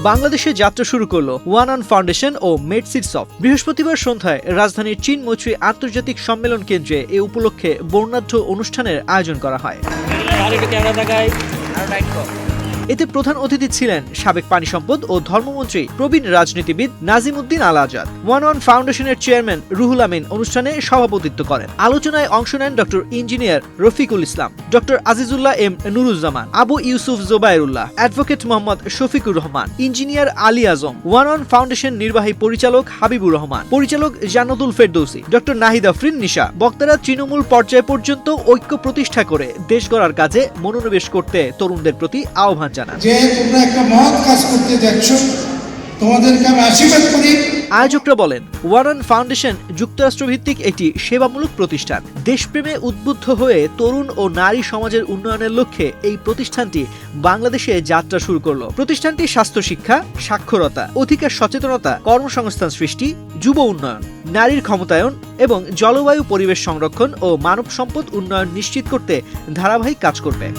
বাংলাদেশে যাত্রা শুরু করলো ওয়ান অন ফাউন্ডেশন ও মেড সিডস অফ। বৃহস্পতিবার সন্ধ্যায় রাজধানীর চীন মৈত্রী আন্তর্জাতিক সম্মেলন কেন্দ্রে এ উপলক্ষে বর্ণাঢ্য অনুষ্ঠানের আয়োজন করা হয়। এতে প্রধান অতিথি ছিলেন সাবেক পানি সম্পদ ও ধর্মমন্ত্রী প্রবীণ রাজনীতিবিদ নাজিমউদ্দিন আল আজাদ। ওয়ান অন ফাউন্ডেশনের চেয়ারম্যান রুহুল আমিন অনুষ্ঠানে সভাপতিত্ব করেন। আলোচনায় অংশ নেন doctor engineer Rafiqul Islam, doctor Azizullah M Nuruzzaman, Abu Yusuf Jobayerullah, advocate Mohammad Shafiqur Rahman, engineer Ali Azam, one on foundation নির্বাহী পরিচালক হাবিবুর রহমান, পরিচালক জান্নাতুল ফেরদৌসী, ডক্টর নাহিদ আফরিন নিশা। বক্তারা তৃণমূল পর্যায় পর্যন্ত ঐক্য প্রতিষ্ঠা করে দেশ গড়ার কাজে মনোনিবেশ করতে তরুণদের প্রতি আহ্বান জানান। যে তোমরা একটা মহৎ কাজ করতে যাচ্ছ, তোমাদেরকে আমি আশীর্বাদ করি। আয়োজকরা বলেন, ওয়ান অন ফাউন্ডেশন যুক্তরাষ্ট্রভিত্তিক একটি সেবামূলক প্রতিষ্ঠান। দেশপ্রেমে উদ্বুদ্ধ হয়ে তরুণ ও নারী সমাজের উন্নয়নের লক্ষ্যে এই প্রতিষ্ঠানটি বাংলাদেশে যাত্রা শুরু করলো। প্রতিষ্ঠানটি স্বাস্থ্য শিক্ষা, সাক্ষরতা, অধিকার সচেতনতা, কর্মসংস্থান সৃষ্টি, যুব উন্নয়ন, নারীর ক্ষমতায়ন এবং জলবায়ু পরিবেশ সংরক্ষণ ও মানব সম্পদ উন্নয়ন নিশ্চিত করতে ধারাবাহিক কাজ করবে।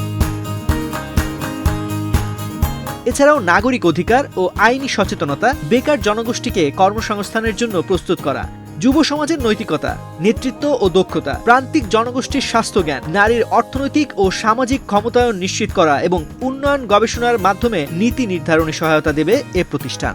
এছাড়াও নাগরিক অধিকার ও আইনি সচেতনতা, বেকার জনগোষ্ঠীকে কর্মসংস্থানের জন্য প্রস্তুত করা, যুব সমাজের নৈতিকতা, নেতৃত্ব ও দক্ষতা, প্রান্তিক জনগোষ্ঠীর স্বাস্থ্য জ্ঞান, নারীর অর্থনৈতিক ও সামাজিক ক্ষমতায়ন নিশ্চিত করা এবং উন্নয়ন গবেষণার মাধ্যমে নীতি নির্ধারণে সহায়তা দেবে এ প্রতিষ্ঠান।